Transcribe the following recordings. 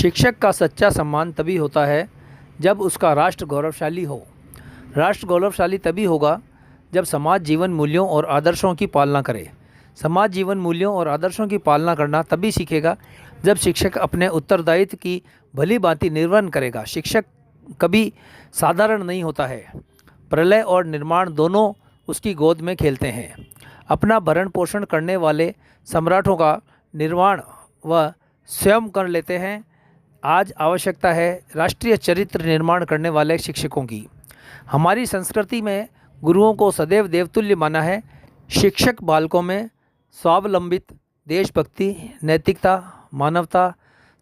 शिक्षक का सच्चा सम्मान तभी होता है जब उसका राष्ट्र गौरवशाली हो। राष्ट्र गौरवशाली तभी होगा जब समाज जीवन मूल्यों और आदर्शों की पालना करे। समाज जीवन मूल्यों और आदर्शों की पालना करना तभी सीखेगा जब शिक्षक अपने उत्तरदायित्व की भली भांति निर्वहन करेगा। शिक्षक कभी साधारण नहीं होता है। प्रलय और निर्माण दोनों उसकी गोद में खेलते हैं। अपना भरण पोषण करने वाले सम्राटों का निर्माण वह स्वयं कर लेते हैं। आज आवश्यकता है राष्ट्रीय चरित्र निर्माण करने वाले शिक्षकों की। हमारी संस्कृति में गुरुओं को सदैव देवतुल्य माना है। शिक्षक बालकों में स्वावलंबित देशभक्ति, नैतिकता, मानवता,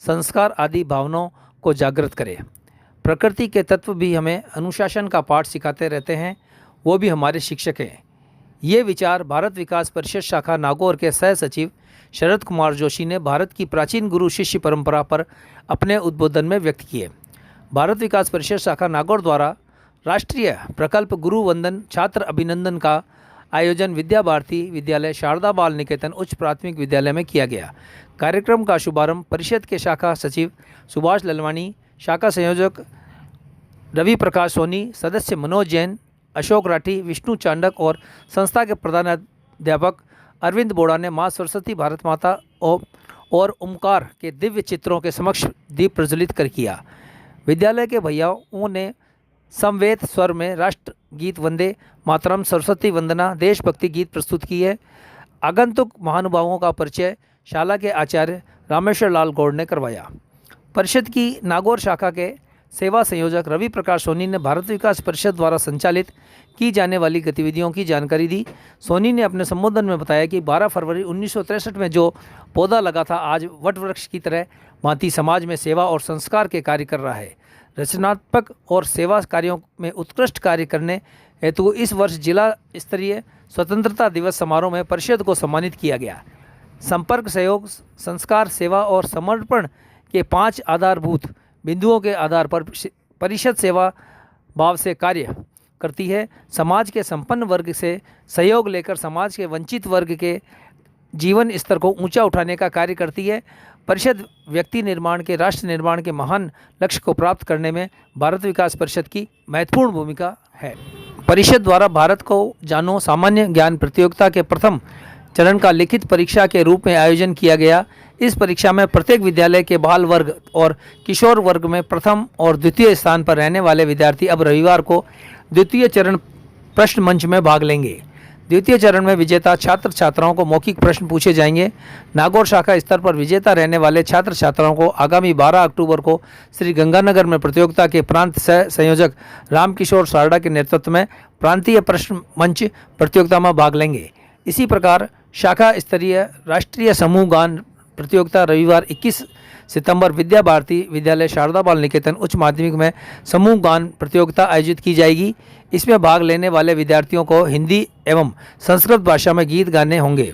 संस्कार आदि भावनाओं को जागृत करे। प्रकृति के तत्व भी हमें अनुशासन का पाठ सिखाते रहते हैं, वो भी हमारे शिक्षक हैं। ये विचार भारत विकास परिषद शाखा नागौर के सह सचिव शरद कुमार जोशी ने भारत की प्राचीन गुरु शिष्य परंपरा पर अपने उद्बोधन में व्यक्त किए। भारत विकास परिषद शाखा नागौर द्वारा राष्ट्रीय प्रकल्प गुरु वंदन छात्र अभिनंदन का आयोजन विद्या भारती विद्यालय शारदा बाल निकेतन उच्च प्राथमिक विद्यालय में किया गया। कार्यक्रम का शुभारंभ परिषद के शाखा सचिव सुभाष ललवानी, शाखा संयोजक रवि प्रकाश सोनी, सदस्य मनोज जैन, अशोक राठी, विष्णु चांडक और संस्था के प्रधानाध्यापक अरविंद बोड़ा ने माँ सरस्वती, भारत माता और ओमकार के दिव्य चित्रों के समक्ष दीप प्रज्वलित कर किया। विद्यालय के भैयाओं ने समवेत स्वर में राष्ट्र गीत वंदे मातरम, सरस्वती वंदना, देशभक्ति गीत प्रस्तुत किए। आगंतुक महानुभावों का परिचय शाला के आचार्य रामेश्वर लाल गौड़ ने करवाया। परिषद की नागौर शाखा के सेवा संयोजक रवि प्रकाश सोनी ने भारत विकास परिषद द्वारा संचालित की जाने वाली गतिविधियों की जानकारी दी। सोनी ने अपने संबोधन में बताया कि 12 फरवरी 1963 में जो पौधा लगा था, आज वट वृक्ष की तरह भांति समाज में सेवा और संस्कार के कार्य कर रहा है। रचनात्मक और सेवा कार्यों में उत्कृष्ट कार्य करने हेतु इस वर्ष जिला स्तरीय स्वतंत्रता दिवस समारोह में परिषद को सम्मानित किया गया। संपर्क, सहयोग, संस्कार, सेवा और समर्पण के 5 आधारभूत बिंदुओं के आधार पर परिषद सेवा भाव से कार्य करती है। समाज के संपन्न वर्ग से सहयोग लेकर समाज के वंचित वर्ग के जीवन स्तर को ऊंचा उठाने का कार्य करती है। परिषद व्यक्ति निर्माण के राष्ट्र निर्माण के महान लक्ष्य को प्राप्त करने में भारत विकास परिषद की महत्वपूर्ण भूमिका है। परिषद द्वारा भारत को जानो सामान्य ज्ञान प्रतियोगिता के प्रथम चरण का लिखित परीक्षा के रूप में आयोजन किया गया। इस परीक्षा में प्रत्येक विद्यालय के बाल वर्ग और किशोर वर्ग में प्रथम और द्वितीय स्थान पर रहने वाले विद्यार्थी अब रविवार को द्वितीय चरण प्रश्न मंच में भाग लेंगे। द्वितीय चरण में विजेता छात्र छात्राओं को मौखिक प्रश्न पूछे जाएंगे। नागौर शाखा स्तर पर विजेता रहने वाले छात्र छात्राओं को आगामी 12 अक्टूबर को श्री गंगानगर में प्रतियोगिता के प्रांत सह संयोजक रामकिशोर सारडा के नेतृत्व में प्रांतीय प्रश्न मंच प्रतियोगिता में भाग लेंगे। इसी प्रकार शाखा स्तरीय राष्ट्रीय समूह गान प्रतियोगिता रविवार 21 सितंबर विद्या भारती विद्यालय शारदा बाल निकेतन उच्च माध्यमिक में समूह गान प्रतियोगिता आयोजित की जाएगी। इसमें भाग लेने वाले विद्यार्थियों को हिंदी एवं संस्कृत भाषा में गीत गाने होंगे।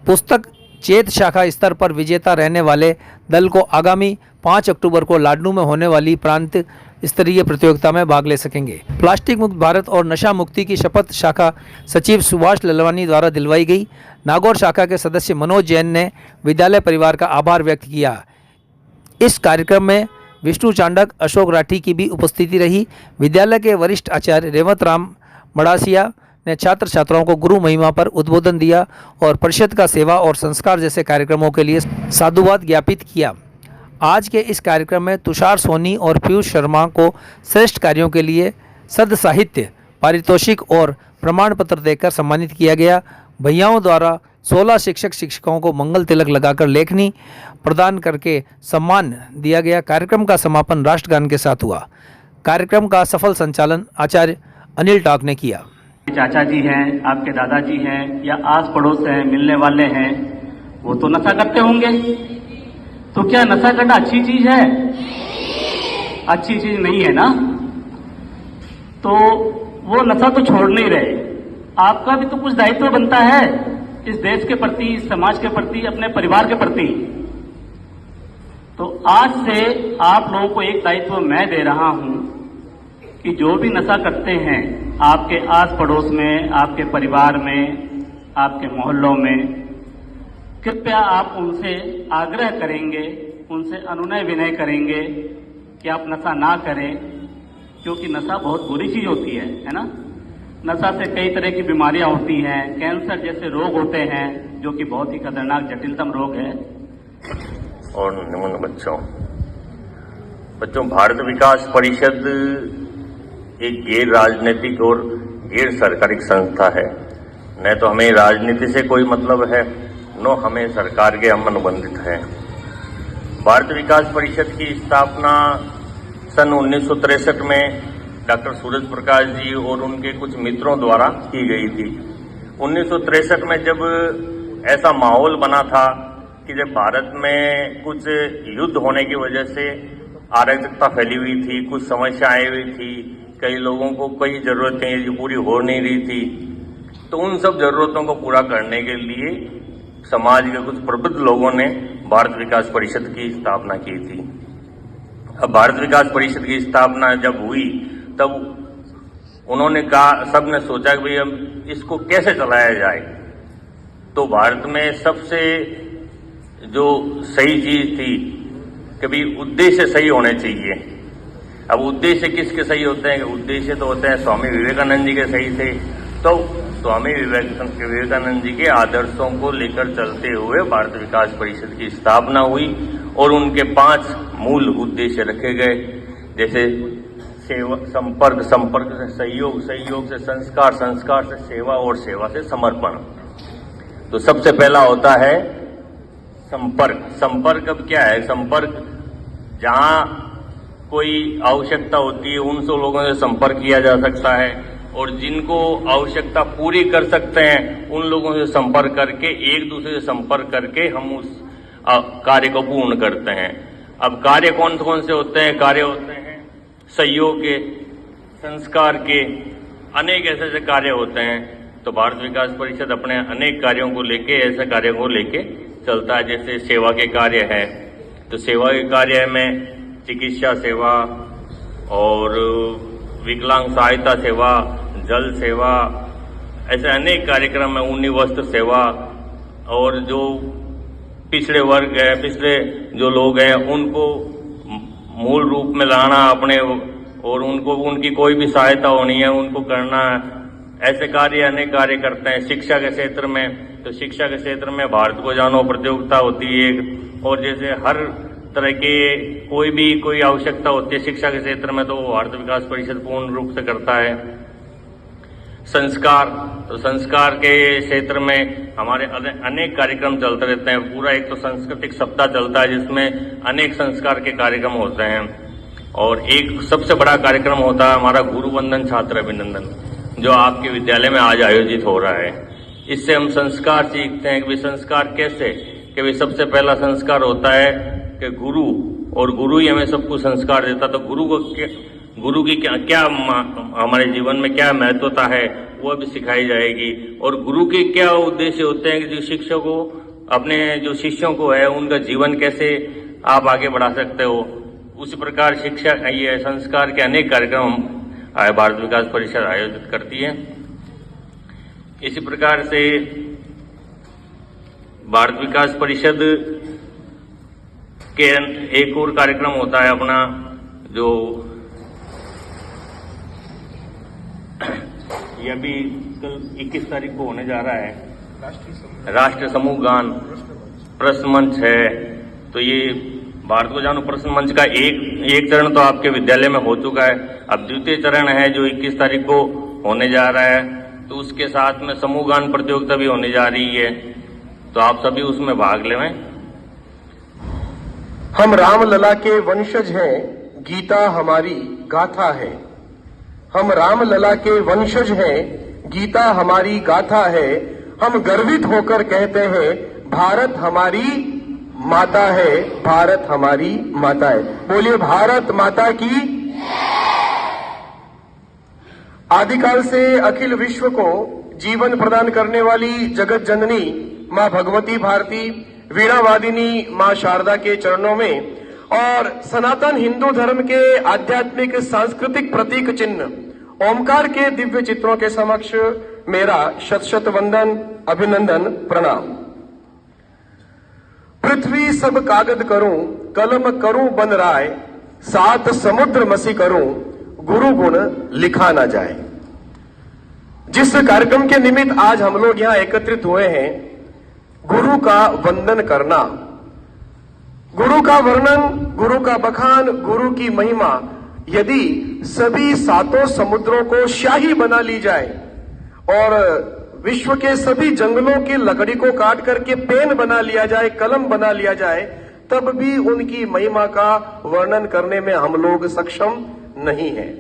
पुस्तक चेत शाखा स्तर पर विजेता रहने वाले दल को आगामी 5 अक्टूबर को लाडनू में होने वाली प्रांत स्तरीय प्रतियोगिता में भाग ले सकेंगे। प्लास्टिक मुक्त भारत और नशा मुक्ति की शपथ शाखा सचिव सुभाष ललवानी द्वारा दिलवाई गई। नागौर शाखा के सदस्य मनोज जैन ने विद्यालय परिवार का आभार व्यक्त किया। इस कार्यक्रम में विष्णु चांडक, अशोक राठी की भी उपस्थिति रही। विद्यालय के वरिष्ठ आचार्य रेवत राम मड़ासिया ने छात्र छात्राओं को गुरु महिमा पर उद्बोधन दिया और परिषद का सेवा और संस्कार जैसे कार्यक्रमों के लिए साधुवाद ज्ञापित किया। आज के इस कार्यक्रम में तुषार सोनी और पीयूष शर्मा को श्रेष्ठ कार्यों के लिए सद साहित्य पारितोषिक और प्रमाण पत्र देकर सम्मानित किया गया। भैयाओं द्वारा 16 शिक्षक शिक्षिकाओं को मंगल तिलक लगाकर लेखनी प्रदान करके सम्मान दिया गया। कार्यक्रम का समापन राष्ट्रगान के साथ हुआ। कार्यक्रम का सफल संचालन आचार्य अनिल टाक ने किया। चाचा जी हैं, आपके दादाजी हैं या आस पड़ोस हैं, मिलने वाले हैं, वो तो नशा करते होंगे। तो क्या नशा करना अच्छी चीज है? अच्छी चीज नहीं है ना। तो वो नशा तो छोड़ नहीं रहे। आपका भी तो कुछ दायित्व बनता है इस देश के प्रति, इस समाज के प्रति, अपने परिवार के प्रति। तो आज से आप लोगों को एक दायित्व मैं दे रहा हूं कि जो भी नशा करते हैं आपके आस पड़ोस में, आपके परिवार में, आपके मोहल्लों में, कृपया आप उनसे आग्रह करेंगे उनसे अनुनय विनय करेंगे कि आप नशा ना करें, क्योंकि नशा बहुत बुरी चीज होती है ना। नशा से कई तरह की बीमारियां होती हैं, कैंसर जैसे रोग होते हैं, जो कि बहुत ही खतरनाक जटिलतम रोग है। और निम्न बच्चों, भारत विकास परिषद एक गैर राजनीतिक और गैर सरकारी संस्था है। न तो हमें राजनीति से कोई मतलब है, न हमें सरकार के हम अनुबंधित हैं। भारत विकास परिषद की स्थापना सन 1963 में डॉक्टर सूरज प्रकाश जी और उनके कुछ मित्रों द्वारा की गई थी। 1963 में जब ऐसा माहौल बना था कि जब भारत में कुछ युद्ध होने की वजह से अराजकता फैली हुई थी, कुछ समस्याएं हुई थी, कई लोगों को कई जरूरतें जो पूरी हो नहीं रही थी, तो उन सब जरूरतों को पूरा करने के लिए समाज के कुछ प्रबुद्ध लोगों ने भारत विकास परिषद की स्थापना की थी। अब भारत विकास परिषद की स्थापना जब हुई तब उन्होंने कहा, सबने सोचा कि भाई हम इसको कैसे चलाया जाए। तो भारत में सबसे जो सही चीज थी कि भाई उद्देश्य सही होने चाहिए। अब उद्देश्य किसके सही होते हैं? उद्देश्य तो होते हैं स्वामी विवेकानंद जी के सही थे। तो स्वामी विवेकानंद जी के आदर्शों को लेकर चलते हुए भारत विकास परिषद की स्थापना हुई और उनके 5 मूल उद्देश्य रखे गए, जैसे सेवा, संपर्क, संपर्क से सहयोग, सहयोग से संस्कार, संस्कार से सेवा और सेवा से समर्पण। तो सबसे पहला होता है संपर्क। संपर्क अब क्या है? संपर्क जहां कोई आवश्यकता होती है उन सब लोगों से संपर्क किया जा सकता है, और जिनको आवश्यकता पूरी कर सकते हैं उन लोगों से संपर्क करके, एक दूसरे से संपर्क करके हम उस कार्य को पूर्ण करते हैं। अब कार्य कौन कौन से होते हैं? कार्य होते हैं सहयोग के, संस्कार के, अनेक ऐसे ऐसे कार्य होते हैं। तो भारत विकास परिषद अपने अनेक कार्यों को लेके, ऐसे कार्यों को लेके चलता है। जैसे सेवा के कार्य है, तो सेवा के कार्य में चिकित्सा सेवा और विकलांग सहायता सेवा, जल सेवा, ऐसे अनेक कार्यक्रम है, ऊनी वस्त्र सेवा, और जो पिछड़े वर्ग है, पिछड़े जो लोग हैं उनको मूल रूप में लाना अपने, और उनको उनकी कोई भी सहायता होनी है उनको करना, ऐसे कार्य अनेक कार्य करते हैं। शिक्षा के क्षेत्र में, तो शिक्षा के क्षेत्र में भारत को जानो प्रतियोगिता होती है, और जैसे हर तरह के कोई आवश्यकता होती है शिक्षा के क्षेत्र में, तो भारत विकास परिषद पूर्ण रूप से करता है। संस्कार, तो संस्कार के क्षेत्र में हमारे अनेक कार्यक्रम चलते रहते हैं। पूरा एक तो सांस्कृतिक सप्ताह चलता है जिसमें अनेक संस्कार के कार्यक्रम होते हैं, और एक सबसे बड़ा कार्यक्रम होता है हमारा गुरु वंदन छात्र अभिनंदन, जो आपके विद्यालय में आज आयोजित हो रहा है। इससे हम संस्कार सीखते हैं कि संस्कार कैसे, कि भाई सबसे पहला संस्कार होता है कि गुरु, और गुरु ही हमें सब कुछ संस्कार देता। तो गुरु की क्या हमारे जीवन में क्या महत्वता है वो भी सिखाई जाएगी, और गुरु के क्या उद्देश्य होते हैं कि जो शिक्षक को अपने जो शिष्यों को है उनका जीवन कैसे आप आगे बढ़ा सकते हो। उसी प्रकार शिक्षा, ये संस्कार के अनेक कार्यक्रम भारत विकास परिषद आयोजित करती है। इसी प्रकार से भारत विकास परिषद के एक और कार्यक्रम होता है अपना, जो यह भी कल 21 तारीख को होने जा रहा है, राष्ट्रीय समूह गान प्रश्न मंच है। तो ये भारत को जानो प्रश्न मंच का एक चरण तो आपके विद्यालय में हो चुका है, अब द्वितीय चरण है जो 21 तारीख को होने जा रहा है। तो उसके साथ में समूह गान प्रतियोगिता भी होने जा रही है, तो आप सभी उसमें भाग लें। हम राम लला के वंशज हैं, गीता हमारी गाथा है। हम राम लला के वंशज हैं, गीता हमारी गाथा है। हम गर्वित होकर कहते हैं, भारत हमारी माता है, भारत हमारी माता है। बोलिए भारत माता की। आदिकाल से अखिल विश्व को जीवन प्रदान करने वाली जगत जननी मां भगवती भारती, वीणावादिनी मां शारदा के चरणों में और सनातन हिंदू धर्म के आध्यात्मिक सांस्कृतिक प्रतीक चिन्ह ओमकार के दिव्य चित्रों के समक्ष मेरा शत शत वंदन, अभिनंदन, प्रणाम। पृथ्वी सब कागद करूं, कलम करूं बन राय, 7 समुद्र मसी करूं, गुरु गुण लिखा ना जाए। जिस कार्यक्रम के निमित्त आज हम लोग यहां एकत्रित हुए हैं, गुरु का वंदन करना, गुरु का वर्णन, गुरु का बखान, गुरु की महिमा, यदि सभी 7 समुद्रों को शाही बना ली जाए और विश्व के सभी जंगलों की लकड़ी को काट करके पेन बना लिया जाए, कलम बना लिया जाए, तब भी उनकी महिमा का वर्णन करने में हम लोग सक्षम नहीं हैं।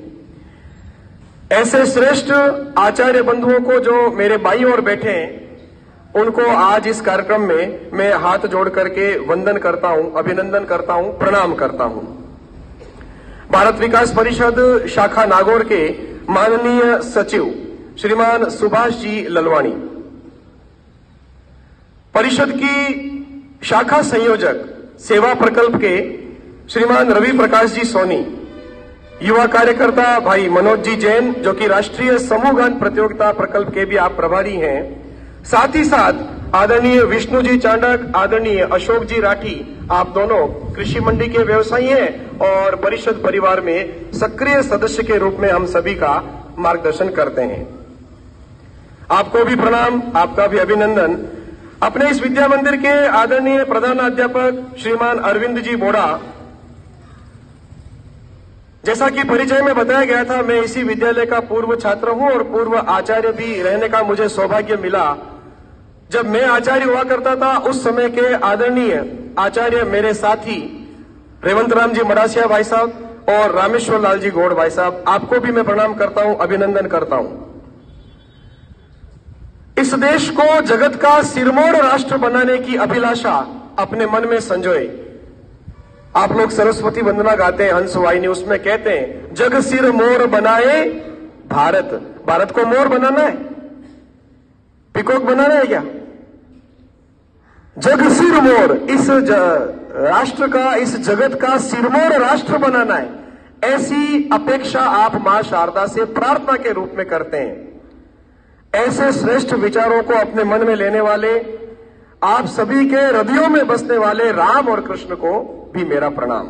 ऐसे श्रेष्ठ आचार्य बंधुओं को जो मेरे बाईं ओर बैठे हैं, उनको आज इस कार्यक्रम में मैं हाथ जोड़ करके वंदन करता हूं, अभिनंदन करता हूं, प्रणाम करता हूं। भारत विकास परिषद शाखा नागौर के माननीय सचिव श्रीमान सुभाष जी ललवाणी, परिषद की शाखा संयोजक सेवा प्रकल्प के श्रीमान रवि प्रकाश जी सोनी, युवा कार्यकर्ता भाई मनोज जी जैन जो कि राष्ट्रीय समूह गान प्रतियोगिता प्रकल्प के भी आप प्रभारी हैं, साथ ही साथ आदरणीय विष्णु जी चांडक, आदरणीय अशोक जी राठी, आप दोनों कृषि मंडी के व्यवसायी हैं और परिषद परिवार में सक्रिय सदस्य के रूप में हम सभी का मार्गदर्शन करते हैं। आपको भी प्रणाम, आपका भी अभिनंदन। अपने इस विद्या मंदिर के आदरणीय प्रधानाध्यापक श्रीमान अरविंद जी बोड़ा, जैसा कि परिचय में बताया गया था, मैं इसी विद्यालय का पूर्व छात्र हूं और पूर्व आचार्य भी रहने का मुझे सौभाग्य मिला। जब मैं आचार्य हुआ करता था, उस समय के आदरणीय आचार्य मेरे साथी रेवंत राम जी मडासिया भाई साहब और रामेश्वर लाल जी गौड़ भाई साहब, आपको भी मैं प्रणाम करता हूं, अभिनंदन करता हूं। इस देश को जगत का सिरमौर राष्ट्र बनाने की अभिलाषा अपने मन में संजोए। आप लोग सरस्वती वंदना गाते हैं हंस वाहिनी, उसमें कहते हैं जग सिर मोर बनाए भारत। भारत को मोर बनाना है, पिकॉक बनाना है क्या? जग सिर मोर, इस राष्ट्र का, इस जगत का सिरमौर राष्ट्र बनाना है, ऐसी अपेक्षा आप मां शारदा से प्रार्थना के रूप में करते हैं। ऐसे श्रेष्ठ विचारों को अपने मन में लेने वाले, आप सभी के हृदयों में बसने वाले राम और कृष्ण को भी मेरा प्रणाम।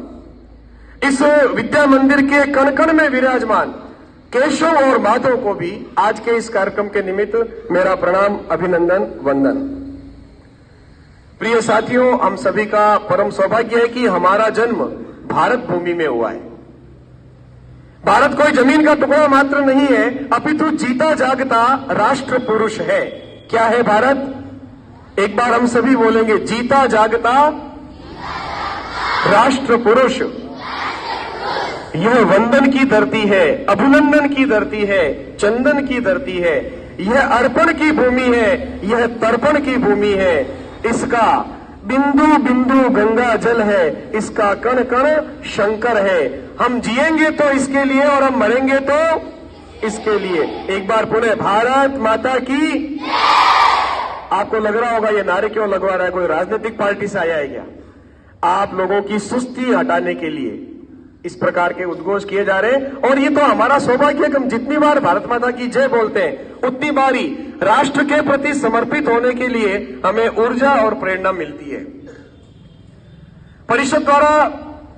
इस विद्या मंदिर के कण कण में विराजमान केशव और माधव को भी आज के इस कार्यक्रम के निमित्त मेरा प्रणाम, अभिनंदन, वंदन। प्रिय साथियों, हम सभी का परम सौभाग्य है कि हमारा जन्म भारत भूमि में हुआ है। भारत कोई जमीन का टुकड़ा मात्र नहीं है, अपितु जीता जागता राष्ट्र पुरुष है। क्या है भारत? एक बार हम सभी बोलेंगे, जीता जागता राष्ट्र पुरुष। यह वंदन की धरती है, अभिनंदन की धरती है, चंदन की धरती है, यह अर्पण की भूमि है, यह तर्पण की भूमि है। इसका बिंदु बिंदु गंगा जल है, इसका कण कण शंकर है। हम जिएंगे तो इसके लिए और हम मरेंगे तो इसके लिए। एक बार पुनः भारत माता की। आपको लग रहा होगा ये नारे क्यों लगवा रहा है, कोई राजनीतिक पार्टी से आया है क्या? आप लोगों की सुस्ती हटाने के लिए इस प्रकार के उद्घोष किए जा रहे हैं। और ये तो हमारा सौभाग्य है कि हम जितनी बार भारत माता की जय बोलते हैं, उतनी बारी राष्ट्र के प्रति समर्पित होने के लिए हमें ऊर्जा और प्रेरणा मिलती है। परिषद द्वारा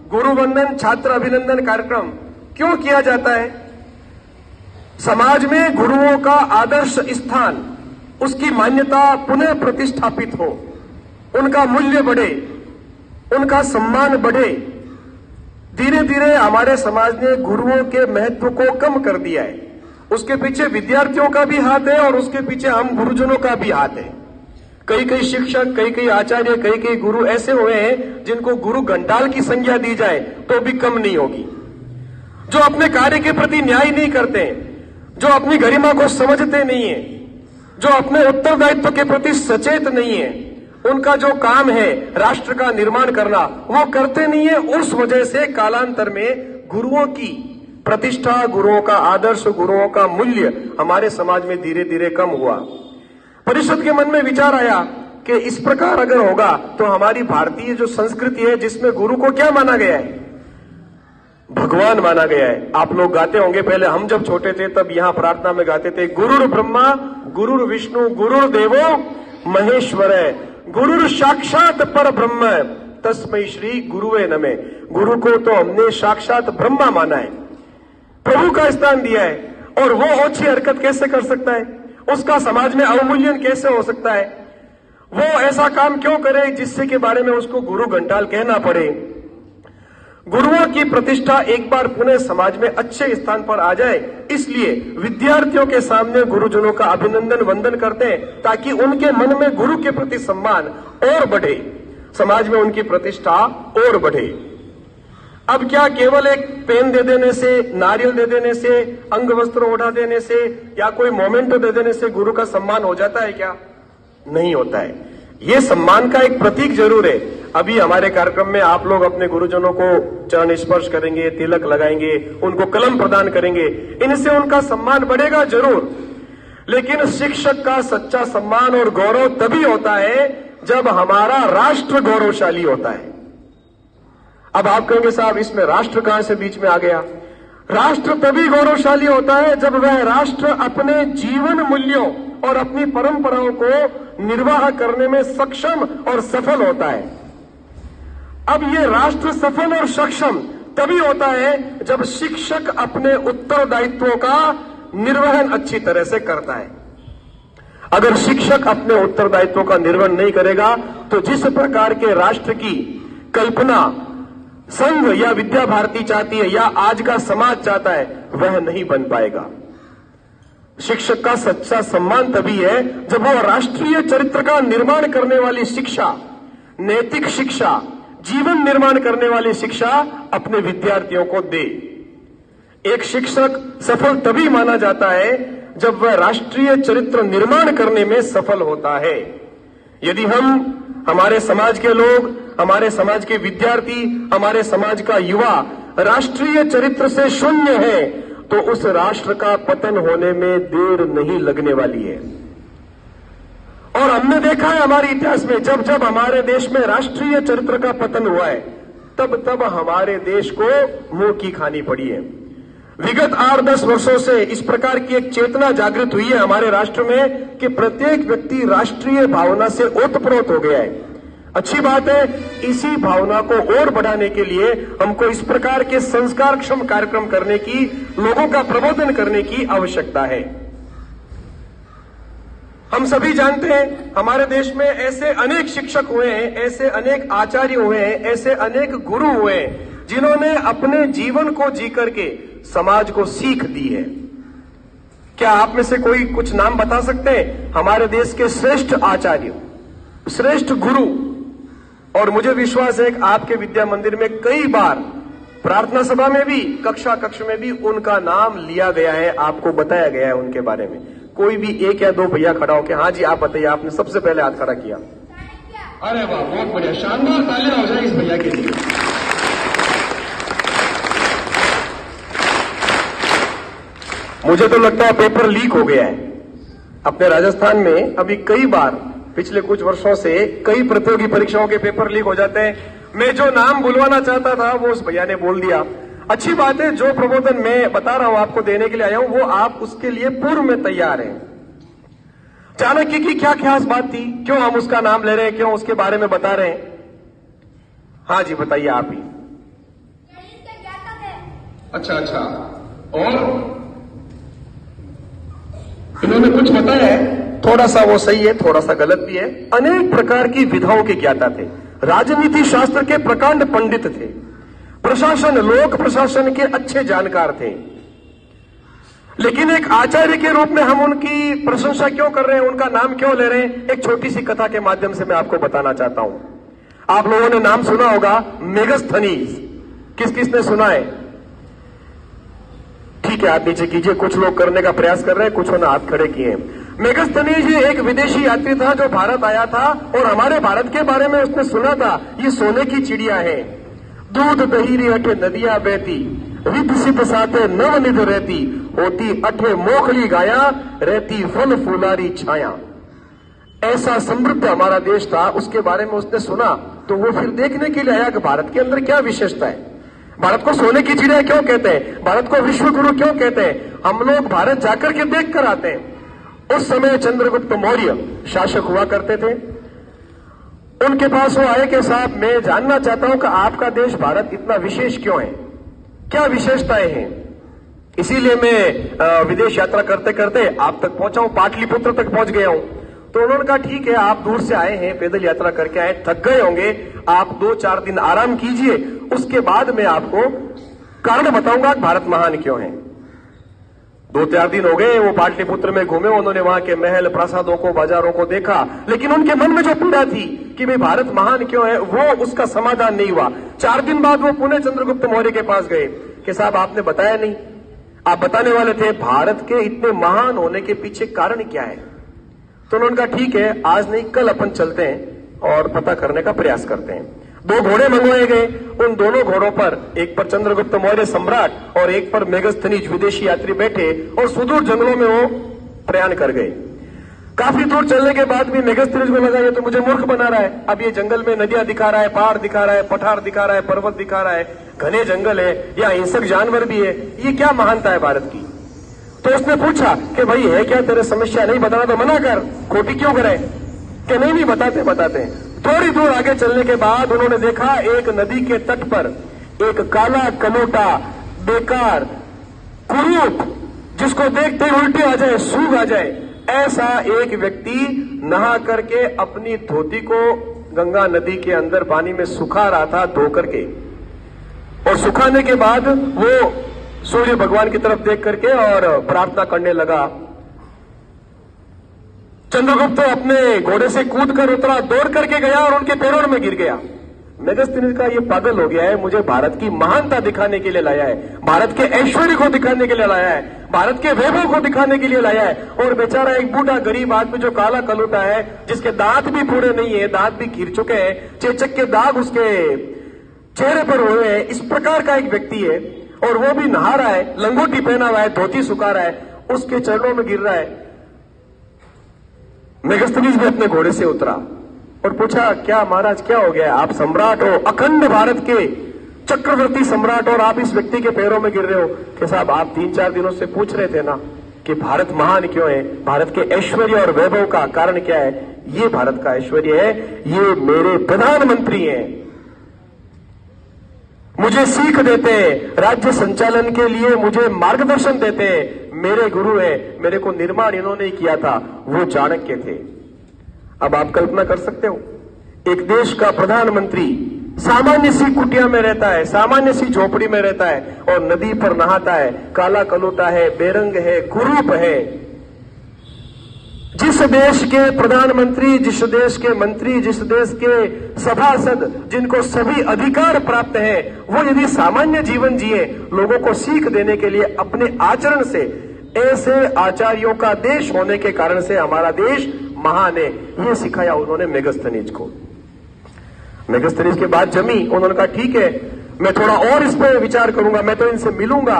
गुरु वंदन छात्र अभिनंदन कार्यक्रम क्यों किया जाता है? समाज में गुरुओं का आदर्श स्थान, उसकी मान्यता पुनः प्रतिष्ठापित हो, उनका मूल्य बढ़े, उनका सम्मान बढ़े। धीरे धीरे हमारे समाज ने गुरुओं के महत्व को कम कर दिया है। उसके पीछे विद्यार्थियों का भी हाथ है और उसके पीछे हम गुरुजनों का भी हाथ है। कई कई शिक्षक, कई कई आचार्य, कई कई गुरु ऐसे हुए हैं जिनको गुरु घंटाल की संज्ञा दी जाए तो भी कम नहीं होगी। जो अपने कार्य के प्रति न्याय नहीं करते, जो अपनी गरिमा को समझते नहीं है, जो अपने उत्तरदायित्व के प्रति सचेत नहीं है, उनका जो काम है राष्ट्र का निर्माण करना, वो करते नहीं है। उस वजह से कालांतर में गुरुओं की प्रतिष्ठा, गुरुओं का आदर्श, गुरुओं का मूल्य हमारे समाज में धीरे धीरे कम हुआ। परिषद के मन में विचार आया कि इस प्रकार अगर होगा तो हमारी भारतीय जो संस्कृति है, जिसमें गुरु को क्या माना गया है? भगवान माना गया है। आप लोग गाते होंगे, पहले हम जब छोटे थे तब यहां प्रार्थना में गाते थे, गुरुर ब्रह्मा गुरुर विष्णु गुरुर देवो महेश्वर है, गुरुर साक्षात पर ब्रह्म तस्मै श्री गुरुवे नमः। गुरु को तो हमने साक्षात ब्रह्मा माना है, प्रभु का स्थान दिया है, और वो ओछी हरकत कैसे कर सकता है, उसका समाज में अवमूल्यन कैसे हो सकता है, वो ऐसा काम क्यों करे जिससे के बारे में उसको गुरु घंटाल कहना पड़े। गुरुओं की प्रतिष्ठा एक बार पुनः समाज में अच्छे स्थान पर आ जाए, इसलिए विद्यार्थियों के सामने गुरुजनों का अभिनंदन वंदन करते हैं, ताकि उनके मन में गुरु के प्रति सम्मान और बढ़े, समाज में उनकी प्रतिष्ठा और बढ़े। अब क्या केवल एक पेन दे देने से, नारियल दे देने से, अंग वस्त्र उठा देने से या कोई मोमेंटो दे देने से गुरु का सम्मान हो जाता है क्या? नहीं होता है। ये सम्मान का एक प्रतीक जरूर है। अभी हमारे कार्यक्रम में आप लोग अपने गुरुजनों को चरण स्पर्श करेंगे, तिलक लगाएंगे, उनको कलम प्रदान करेंगे, इनसे उनका सम्मान बढ़ेगा जरूर। लेकिन शिक्षक का सच्चा सम्मान और गौरव तभी होता है जब हमारा राष्ट्र गौरवशाली होता है। अब आप कहेंगे साहब इसमें राष्ट्र कहां से बीच में आ गया? राष्ट्र तभी गौरवशाली होता है जब वह राष्ट्र अपने जीवन मूल्यों और अपनी परंपराओं को निर्वाह करने में सक्षम और सफल होता है। अब ये राष्ट्र सफल और सक्षम तभी होता है जब शिक्षक अपने उत्तरदायित्वों का निर्वहन अच्छी तरह से करता है। अगर शिक्षक अपने उत्तरदायित्वों का निर्वहन नहीं करेगा तो जिस प्रकार के राष्ट्र की कल्पना संघ या विद्या भारती चाहती है या आज का समाज चाहता है, वह नहीं बन पाएगा। शिक्षक का सच्चा सम्मान तभी है जब वो राष्ट्रीय चरित्र का निर्माण करने वाली शिक्षा, नैतिक शिक्षा, जीवन निर्माण करने वाली शिक्षा अपने विद्यार्थियों को दे। एक शिक्षक सफल तभी माना जाता है जब वह राष्ट्रीय चरित्र निर्माण करने में सफल होता है। यदि हम, हमारे समाज के लोग, हमारे समाज के विद्यार्थी, हमारे समाज का युवा राष्ट्रीय चरित्र से शून्य है तो उस राष्ट्र का पतन होने में देर नहीं लगने वाली है। और हमने देखा है हमारे इतिहास में जब जब हमारे देश में राष्ट्रीय चरित्र का पतन हुआ है तब तब हमारे देश को मुंह की खानी पड़ी है। विगत 8-10 वर्षों से इस प्रकार की एक चेतना जागृत हुई है हमारे राष्ट्र में कि प्रत्येक व्यक्ति राष्ट्रीय भावना से ओतप्रोत हो गया है। अच्छी बात है। इसी भावना को और बढ़ाने के लिए हमको इस प्रकार के संस्कारक्षम कार्यक्रम करने की, लोगों का प्रबोधन करने की आवश्यकता है। हम सभी जानते हैं हमारे देश में ऐसे अनेक शिक्षक हुए हैं, ऐसे अनेक आचार्य हुए हैं, ऐसे अनेक गुरु हुए हैं जिन्होंने अपने जीवन को जी करके समाज को सीख दी है। क्या आप में से कोई कुछ नाम बता सकते हैं हमारे देश के श्रेष्ठ आचार्य, श्रेष्ठ गुरु? और मुझे विश्वास है कि आपके विद्या मंदिर में कई बार प्रार्थना सभा में भी, कक्षा कक्ष में भी उनका नाम लिया गया है, आपको बताया गया है उनके बारे में। कोई भी एक या दो भैया खड़ा होकर, हाँ जी आप बताइए, आपने सबसे पहले हाथ खड़ा किया। अरे वाह, बहुत बढ़िया, शानदार तालियां हो जाए इस भैया के लिए। मुझे तो लगता है पेपर लीक हो गया है अपने राजस्थान में। अभी कई बार पिछले कुछ वर्षों से कई प्रतियोगी परीक्षाओं के पेपर लीक हो जाते हैं। मैं जो नाम बुलवाना चाहता था वो उस भैया ने बोल दिया। अच्छी बात है, जो प्रबोधन मैं बता रहा हूं आपको देने के लिए आया हूं वो आप उसके लिए पूर्व में तैयार हैं। चाणक्य की क्या खास बात थी, क्यों हम उसका नाम ले रहे हैं, क्यों उसके बारे में बता रहे हैं? हाँ जी बताइए आप ही। अच्छा, और इन्होंने कुछ बताया है, थोड़ा सा वो सही है, थोड़ा सा गलत भी है। अनेक प्रकार की विधाओं के ज्ञाता थे, राजनीति शास्त्र के प्रकांड पंडित थे, प्रशासन, लोक प्रशासन के अच्छे जानकार थे। लेकिन एक आचार्य के रूप में हम उनकी प्रशंसा क्यों कर रहे हैं, उनका नाम क्यों ले रहे हैं, एक छोटी सी कथा के माध्यम से मैं आपको बताना चाहता हूं। आप लोगों ने नाम सुना होगा मेगस्थनीज। किस किसने सुना है? ठीक है, हाथ नीचे कीजिए। कुछ लोग करने का प्रयास कर रहे हैं, कुछ ने हाथ खड़े किए। मेगस्थनीज एक विदेशी यात्री था जो भारत आया था और हमारे भारत के बारे में उसने सुना था, ये सोने की चिड़िया है, दूध दही अठे नदियां बहती, रिद्ध सिद्ध साथे नवनिध रहती, होती अठे मोखली गाया, रहती फल फूलारी छाया। ऐसा समृद्ध हमारा देश था, उसके बारे में उसने सुना तो वो फिर देखने के लिए आया कि भारत के अंदर क्या विशेषता है, भारत को सोने की चिड़िया क्यों कहते हैं, भारत को विश्व गुरु क्यों कहते हैं। हम लोग भारत जाकर के देख कर आते हैं। उस समय चंद्रगुप्त मौर्य शासक हुआ करते थे उनके पास वो आए कि साहब मैं जानना चाहता हूं कि आपका देश भारत इतना विशेष क्यों है, क्या विशेषताएं हैं। इसीलिए मैं विदेश यात्रा करते करते आप तक पहुंचा हूं, पाटलिपुत्र तक पहुंच गया हूं। तो उन्होंने कहा ठीक है, आप दूर से आए हैं, पैदल यात्रा करके आए, थक गए होंगे, आप 2-4 दिन आराम कीजिए, उसके बाद मैं आपको कारण बताऊंगा कि भारत महान क्यों है। 2-4 दिन हो गए, वो पाटलिपुत्र में घूमे, उन्होंने वहां के महल प्रासादों को, बाजारों को देखा, लेकिन उनके मन में जो पीड़ा थी कि भाई भारत महान क्यों है, वो उसका समाधान नहीं हुआ। 4 दिन बाद वो पुनः चंद्रगुप्त मौर्य के पास गए कि साहब आपने बताया नहीं, आप बताने वाले थे भारत के इतने महान होने के पीछे कारण क्या है। तो उन्होंने कहा ठीक है, आज नहीं कल अपन चलते हैं और पता करने का प्रयास करते हैं। 2 घोड़े मंगवाए गए, उन दोनों घोड़ों पर, एक पर चंद्रगुप्त मौर्य सम्राट और एक पर मेगस्थनीज विदेशी यात्री बैठे और सुदूर जंगलों में वो प्रयाण कर गए। काफी दूर चलने के बाद भी मेगस्थनीज को लगा ये तो मुझे मूर्ख बना रहा है, अब ये जंगल में नदियां दिखा रहा है, पहाड़ दिखा रहा है, पठार दिखा रहा है, पर्वत दिखा रहा है, घने जंगल है, या हिंसक जानवर भी है, ये क्या महानता है भारत की। तो उसने पूछा कि भाई है क्या तेरे समस्या, नहीं बताना तो मना कर, खोटी क्यों करे, कि नहीं बताते। थोड़ी दूर आगे चलने के बाद उन्होंने देखा एक नदी के तट पर एक काला कलोटा बेकार कुरूप, जिसको देखते ही उल्टी आ जाए, सूग आ जाए, ऐसा एक व्यक्ति नहा करके अपनी धोती को गंगा नदी के अंदर पानी में सुखा रहा था, धो करके। और सुखाने के बाद वो सूर्य भगवान की तरफ देख करके और प्रार्थना करने लगा। चंद्रगुप्त अपने घोड़े से कूद कर उतरा, दौड़ करके गया और उनके पैरों में गिर गया। मेगस्थनीज का ये पागल हो गया है, मुझे भारत की महानता दिखाने के लिए लाया है, भारत के ऐश्वर्य को दिखाने के लिए लाया है, भारत के वैभव को दिखाने के लिए लाया है, और बेचारा एक बूढ़ा गरीब आदमी जो काला कलूटा है, जिसके दांत भी पूरे नहीं है, दांत भी गिर चुके हैं, चेचक के दाग उसके चेहरे पर हुए हैं, इस प्रकार का एक व्यक्ति है, और वो भी नहा रहा है, लंगोटी पहना हुआ है, धोती सुखा रहा है, उसके चरणों में गिर रहा है। मेगस्थनीज भी अपने घोड़े से उतरा और पूछा क्या महाराज क्या हो गया, आप सम्राट हो, अखंड भारत के चक्रवर्ती सम्राट, और आप इस व्यक्ति के पैरों में गिर रहे हो। कि साहब आप 3-4 दिनों से पूछ रहे थे ना कि भारत महान क्यों है, भारत के ऐश्वर्य और वैभव का कारण क्या है। ये भारत का ऐश्वर्य है, ये मेरे प्रधानमंत्री हैं, मुझे सीख देते हैं, राज्य संचालन के लिए मुझे मार्गदर्शन देते हैं, मेरे गुरु हैं, मेरे को निर्माण इन्होंने ही किया था, वो चाणक्य थे। अब आप कल्पना कर सकते हो, एक देश का प्रधानमंत्री सामान्य सी कुटिया में रहता है, सामान्य सी झोपड़ी में रहता है और नदी पर नहाता है, काला कलोटा है, बेरंग है, कुरूप है। जिस देश के प्रधानमंत्री, जिस देश के मंत्री, जिस देश के सभासद, जिनको सभी अधिकार प्राप्त हैं, वो यदि सामान्य जीवन जिए, लोगों को सीख देने के लिए अपने आचरण से, ऐसे आचार्यों का देश होने के कारण से हमारा देश महान है, ये सिखाया उन्होंने मेगस्थनीज को। मेगस्थनीज के बाद जमी, उन्होंने कहा ठीक है मैं थोड़ा और इस पर विचार करूंगा, मैं तो इनसे मिलूंगा।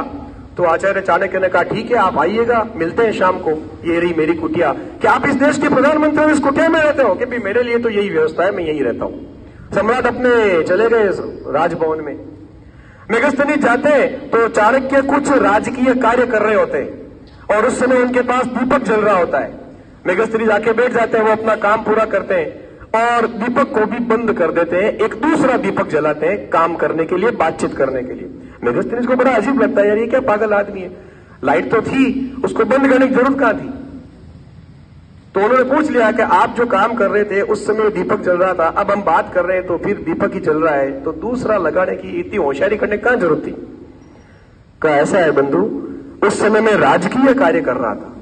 तो आचार्य चाणक्य ने कहा ठीक है आप आइएगा, मिलते हैं शाम को, ये रही मेरी कुटिया। क्या आप इस देश के प्रधानमंत्री हो, इस कुटिया में रहते हो? कि भी मेरे लिए तो यही व्यवस्था है, मैं यही रहता हूं। सम्राट अपने चले गए राजभवन में। मेगस्थनीज जाते हैं तो चाणक्य कुछ राजकीय कार्य कर रहे होते हैं और उस समय उनके पास दीपक जल रहा होता है। मेगस्थनीज आके बैठ जाते हैं, वो अपना काम पूरा करते हैं और दीपक को भी बंद कर देते हैं, एक दूसरा दीपक जलाते हैं काम करने के लिए, बातचीत करने के लिए। मेगस्थनीज को बड़ा अजीब लगता है, यार ये क्या पागल आदमी है, लाइट तो थी, उसको बंद करने की जरूरत कहां थी। तो उन्होंने पूछ लिया कि आप जो काम कर रहे थे उस समय दीपक जल रहा था, अब हम बात कर रहे हैं तो फिर दीपक ही जल रहा है, तो दूसरा लगाने की इतनी होशियारी करने की कहां जरूरत थी। कहा ऐसा है बंधु, उस समय मैं राजकीय कार्य कर रहा था,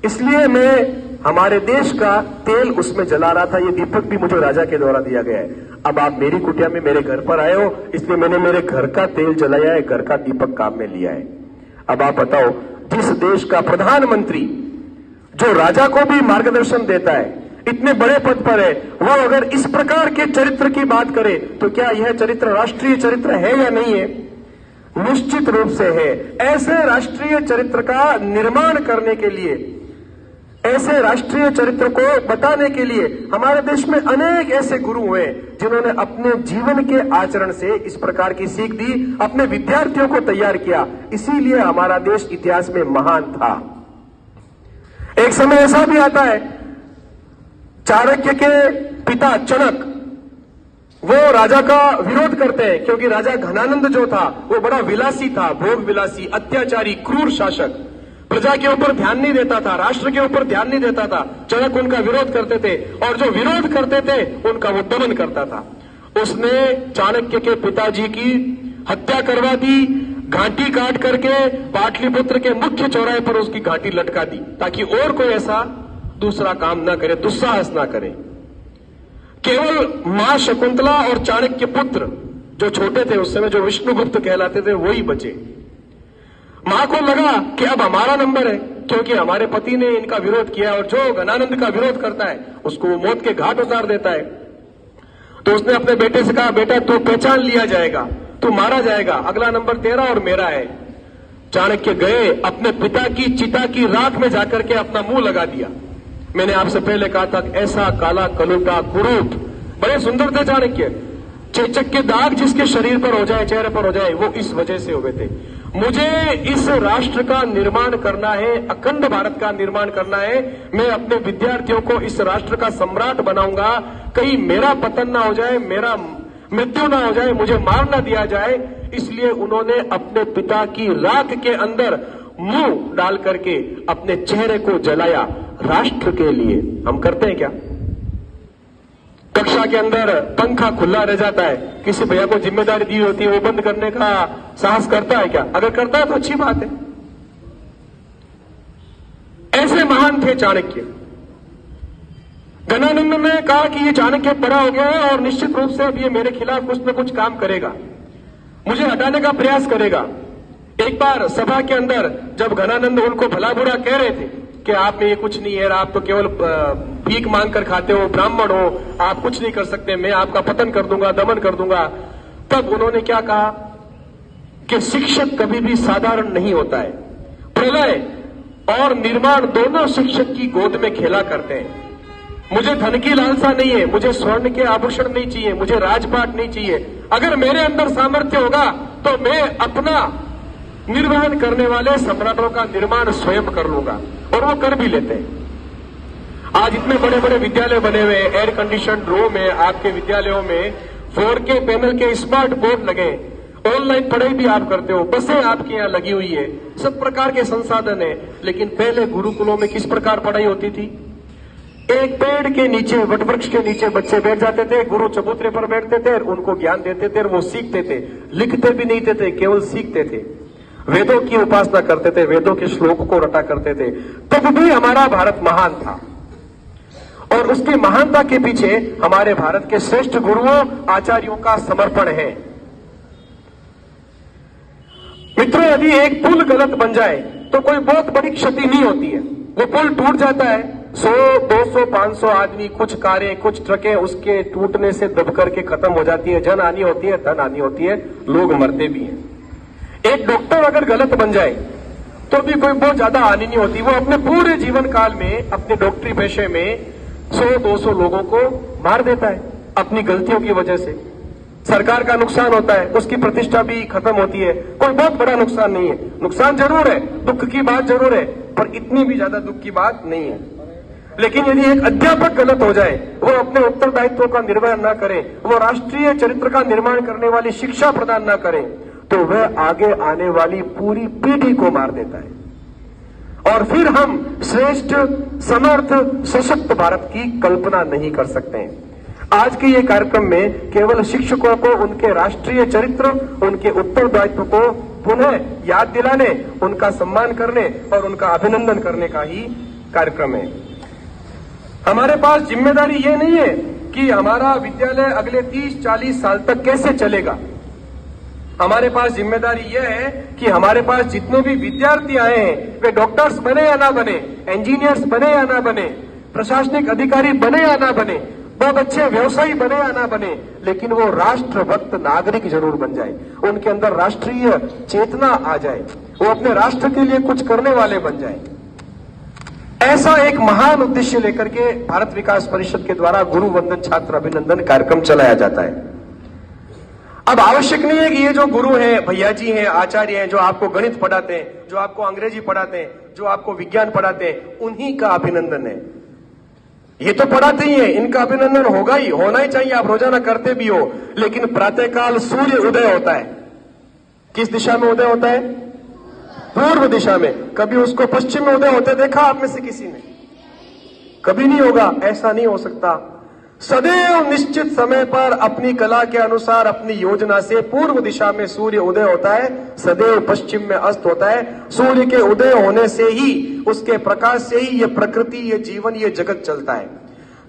इसलिए मैं हमारे देश का तेल उसमें जला रहा था, ये दीपक भी मुझे राजा के द्वारा दिया गया है। अब आप मेरी कुटिया में मेरे घर पर आए हो, इसलिए मैंने मेरे घर का तेल जलाया है, घर का दीपक काम में लिया है। अब आप बताओ, जिस देश का प्रधानमंत्री जो राजा को भी मार्गदर्शन देता है, इतने बड़े पद पर है, वो अगर इस प्रकार के चरित्र की बात करे तो क्या यह चरित्र राष्ट्रीय चरित्र है या नहीं है? निश्चित रूप से है। ऐसे राष्ट्रीय चरित्र का निर्माण करने के लिए, ऐसे राष्ट्रीय चरित्र को बताने के लिए हमारे देश में अनेक ऐसे गुरु हुए जिन्होंने अपने जीवन के आचरण से इस प्रकार की सीख दी, अपने विद्यार्थियों को तैयार किया, इसीलिए हमारा देश इतिहास में महान था। एक समय ऐसा भी आता है, चाणक्य के पिता चणक वो राजा का विरोध करते हैं, क्योंकि राजा घनानंद जो था वो बड़ा विलासी था, भोग विलासी, अत्याचारी, क्रूर शासक, प्रजा के ऊपर ध्यान नहीं देता था, राष्ट्र के ऊपर ध्यान नहीं देता था। चाणक्य उनका विरोध करते थे और जो विरोध करते थे उनका वो दमन करता था। उसने चाणक्य के पिताजी की हत्या करवा दी, घाटी काट करके पाटलिपुत्र के मुख्य चौराहे पर उसकी घाटी लटका दी, ताकि और कोई ऐसा दूसरा काम ना करे, दुस्साहस ना करे। केवल मां शकुंतला और चाणक्य पुत्र जो छोटे थे उस समय, जो विष्णुगुप्त कहलाते थे, वही बचे। मां को लगा कि अब हमारा नंबर है, क्योंकि हमारे पति ने इनका विरोध किया और जो घनानंद का विरोध करता है उसको वो मौत के घाट उतार देता है। तो उसने अपने बेटे से कहा, बेटा तू पहचान लिया जाएगा, तू मारा जाएगा, अगला नंबर तेरा और मेरा है। चाणक्य गए, अपने पिता की चिता की राख में जाकर के अपना मुंह लगा दिया। मैंने आपसे पहले कहा था, ऐसा काला कलुटा कुरूप, बड़े सुंदर थे चाणक्य। चेचक के दाग जिसके शरीर पर हो जाए, चेहरे पर हो जाए, वो इस वजह से हुए थे। मुझे इस राष्ट्र का निर्माण करना है, अखंड भारत का निर्माण करना है। मैं अपने विद्यार्थियों को इस राष्ट्र का सम्राट बनाऊंगा। कहीं मेरा पतन ना हो जाए, मेरा मृत्यु ना हो जाए, मुझे मार ना दिया जाए, इसलिए उन्होंने अपने पिता की राख के अंदर मुंह डाल करके अपने चेहरे को जलाया राष्ट्र के लिए। हम करते हैं क्या? कक्षा के अंदर पंखा खुला रह जाता है, किसी भैया को जिम्मेदारी दी होती है, वो बंद करने का साहस करता है क्या? अगर करता है तो अच्छी बात है। ऐसे महान थे चाणक्य। घनानंद ने कहा कि ये चाणक्य बड़ा हो गया है और निश्चित रूप से अब ये मेरे खिलाफ कुछ न कुछ काम करेगा, मुझे हटाने का प्रयास करेगा। एक बार सभा के अंदर जब घनानंद उनको भला बुरा कह रहे थे कि आप में ये कुछ नहीं है, आप तो केवल भीख मांग कर खाते हो, ब्राह्मण हो, आप कुछ नहीं कर सकते, मैं आपका पतन कर दूंगा, दमन कर दूंगा, तब उन्होंने क्या कहा कि शिक्षक कभी भी साधारण नहीं होता है। प्रलय और निर्माण दोनों शिक्षक की गोद में खेला करते हैं। मुझे धन की लालसा नहीं है, मुझे स्वर्ण के आभूषण नहीं चाहिए, मुझे राजपाट नहीं चाहिए। अगर मेरे अंदर सामर्थ्य होगा तो मैं अपना निर्वहन करने वाले सम्राटों का निर्माण स्वयं कर लूंगा, और वो कर भी लेते हैं। आज इतने बड़े बड़े विद्यालय बने हुए, एयर कंडीशन रूम है, आपके विद्यालयों में 4K पैनल के स्मार्ट बोर्ड लगे, ऑनलाइन पढ़ाई भी आप करते हो, बसें आपके यहाँ लगी हुई है, सब प्रकार के संसाधन है। लेकिन पहले गुरुकुलों में किस प्रकार पढ़ाई होती थी? एक पेड़ के नीचे, वटवृक्ष के नीचे बच्चे बैठ जाते थे, गुरु चबूतरे पर बैठते थे और उनको ज्ञान देते थे और वो सीखते थे। लिखते भी नहीं थे, केवल सीखते थे। वेदों की उपासना करते थे, वेदों के श्लोक को रटा करते थे। तब भी हमारा भारत महान था, और उसकी महानता के पीछे हमारे भारत के श्रेष्ठ गुरुओं, आचार्यों का समर्पण है। मित्रों, यदि एक पुल गलत बन जाए तो कोई बहुत बड़ी क्षति नहीं होती है। वो पुल टूट जाता है, 100, 200, 500 आदमी, कुछ कारें, कुछ ट्रकें उसके टूटने से दब करके खत्म हो जाती है। जन हानि होती है, धन हानि होती है, लोग मरते भी हैं। एक डॉक्टर अगर गलत बन जाए तो भी कोई बहुत ज्यादा हानि नहीं होती। वो अपने पूरे जीवन काल में, अपने डॉक्टरी पेशे में 100-200 लोगों को मार देता है अपनी गलतियों की वजह से। सरकार का नुकसान होता है, उसकी प्रतिष्ठा भी खत्म होती है। कोई बहुत बड़ा नुकसान नहीं है, नुकसान जरूर है, दुख की बात जरूर है, पर इतनी भी ज्यादा दुख की बात नहीं है। लेकिन यदि एक अध्यापक गलत हो जाए, वो अपने उत्तरदायित्व का निर्वहन न करे, वो राष्ट्रीय चरित्र का निर्माण करने वाली शिक्षा प्रदान न करे, तो वह आगे आने वाली पूरी पीढ़ी को मार देता है। और फिर हम श्रेष्ठ, समर्थ, सशक्त भारत की कल्पना नहीं कर सकते हैं। आज के ये कार्यक्रम में केवल शिक्षकों को उनके राष्ट्रीय चरित्र, उनके उत्तरदायित्व को पुनः याद दिलाने, उनका सम्मान करने और उनका अभिनंदन करने का ही कार्यक्रम है। हमारे पास जिम्मेदारी ये नहीं है कि हमारा विद्यालय अगले 30-40 साल तक कैसे चलेगा। हमारे पास जिम्मेदारी यह है कि हमारे पास जितने भी विद्यार्थी आए हैं, वे डॉक्टर्स बने या ना बने, इंजीनियर्स बने या ना बने, प्रशासनिक अधिकारी बने या ना बने, बहुत अच्छे व्यवसायी बने या ना बने, लेकिन वो राष्ट्रभक्त नागरिक जरूर बन जाए। उनके अंदर राष्ट्रीय चेतना आ जाए, वो अपने राष्ट्र के लिए कुछ करने वाले बन जाए। ऐसा एक महान उद्देश्य लेकर के भारत विकास परिषद के द्वारा गुरु वंदन छात्र अभिनंदन कार्यक्रम चलाया जाता है। अब आवश्यक नहीं है कि ये जो गुरु हैं, भैया जी हैं, आचार्य हैं, जो आपको गणित पढ़ाते हैं, जो आपको अंग्रेजी पढ़ाते हैं, जो आपको विज्ञान पढ़ाते हैं, उन्हीं का अभिनंदन है। ये तो पढ़ाते ही है, इनका अभिनंदन होगा ही, होना ही चाहिए, आप रोजाना करते भी हो। लेकिन प्रातःकाल सूर्य उदय होता है, किस दिशा में उदय होता है? पूर्व दिशा में। कभी उसको पश्चिम में उदय होते देखा आप में से किसी ने? कभी नहीं होगा, ऐसा नहीं हो सकता। सदैव निश्चित समय पर अपनी कला के अनुसार अपनी योजना से पूर्व दिशा में सूर्य उदय होता है, सदैव पश्चिम में अस्त होता है। सूर्य के उदय होने से ही, उसके प्रकाश से ही ये प्रकृति, ये जीवन, ये जगत चलता है।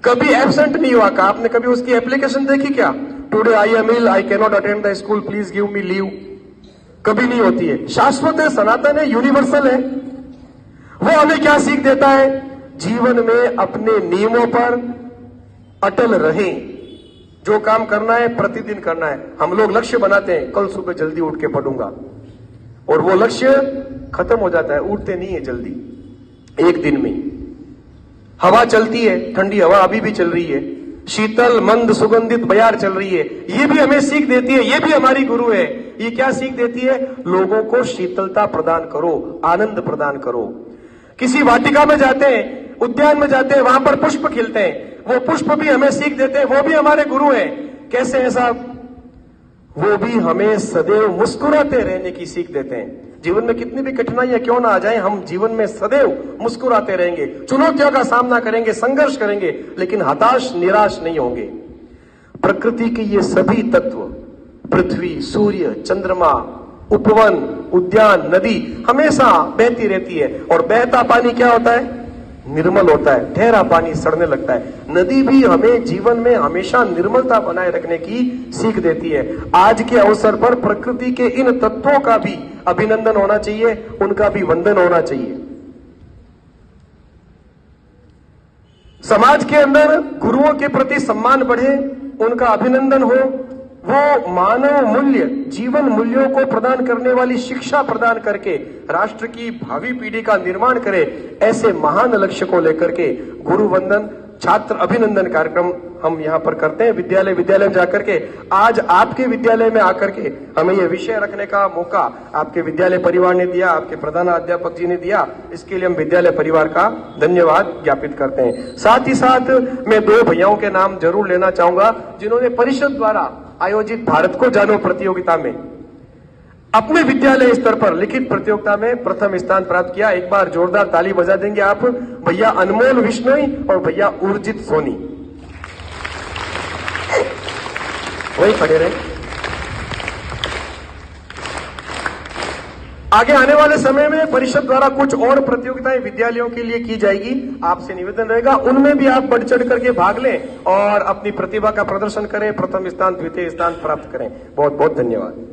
कभी एब्सेंट नहीं हुआ का आपने कभी उसकी एप्लीकेशन देखी क्या? Today I am ill, I can not attend the school, please give me leave. कभी नहीं होती है, शाश्वत है, सनातन है, यूनिवर्सल है। वो हमें क्या सीख देता है? जीवन में अपने नियमों पर अटल रहें। जो काम करना है प्रतिदिन करना है। हम लोग लक्ष्य बनाते हैं, कल सुबह जल्दी उठ के पढ़ूंगा, और वो लक्ष्य खत्म हो जाता है, उठते नहीं है जल्दी, एक दिन में। हवा चलती है, ठंडी हवा अभी भी चल रही है, शीतल मंद सुगंधित बयार चल रही है, ये भी हमें सीख देती है, ये भी हमारी गुरु है। ये क्या सीख देती है? लोगों को शीतलता प्रदान करो, आनंद प्रदान करो। किसी वाटिका में जाते हैं, उद्यान में जाते हैं, वहां पर पुष्प खिलते हैं, वो पुष्प भी हमें सीख देते हैं, वो भी हमारे गुरु हैं। कैसे हैं साहब? वो भी हमें सदैव मुस्कुराते रहने की सीख देते हैं। जीवन में कितनी भी कठिनाइयां क्यों ना आ जाए, हम जीवन में सदैव मुस्कुराते रहेंगे, चुनौतियों का सामना करेंगे, संघर्ष करेंगे, लेकिन हताश निराश नहीं होंगे। प्रकृति के ये सभी तत्व, पृथ्वी, सूर्य, चंद्रमा, उपवन, उद्यान, नदी हमेशा बहती रहती है। और बहता पानी क्या होता है? निर्मल होता है। ठहरा पानी सड़ने लगता है। नदी भी हमें जीवन में हमेशा निर्मलता बनाए रखने की सीख देती है। आज के अवसर पर प्रकृति के इन तत्वों का भी अभिनंदन होना चाहिए, उनका भी वंदन होना चाहिए। समाज के अंदर गुरुओं के प्रति सम्मान बढ़े, उनका अभिनंदन हो, वो मानव मूल्य, जीवन मूल्यों को प्रदान करने वाली शिक्षा प्रदान करके राष्ट्र की भावी पीढ़ी का निर्माण करे। ऐसे महान लक्ष्य को लेकर के गुरु वंदन, छात्र अभिनंदन कार्यक्रम हम यहाँ पर करते हैं, विद्यालय में जाकर के। आज आपके विद्यालय में आकर के हमें यह विषय रखने का मौका आपके विद्यालय परिवार ने दिया, आपके प्रधानाध्यापक जी ने दिया, इसके लिए हम विद्यालय परिवार का धन्यवाद ज्ञापित करते हैं। साथ ही साथ मैं दो भैयाओं के नाम जरूर लेना चाहूंगा, जिन्होंने परिषद द्वारा आयोजित भारत को जानो प्रतियोगिता में अपने विद्यालय स्तर पर लिखित प्रतियोगिता में प्रथम स्थान प्राप्त किया। एक बार जोरदार ताली बजा देंगे आप भैया अनमोल विश्नोई और भैया उर्जित सोनी। वही खड़े रहे। आगे आने वाले समय में परिषद द्वारा कुछ और प्रतियोगिताएं विद्यालयों के लिए की जाएगी। आपसे निवेदन रहेगा उनमें भी आप बढ़ चढ़ करके भाग लें और अपनी प्रतिभा का प्रदर्शन करें, प्रथम स्थान, द्वितीय स्थान प्राप्त करें। बहुत बहुत धन्यवाद।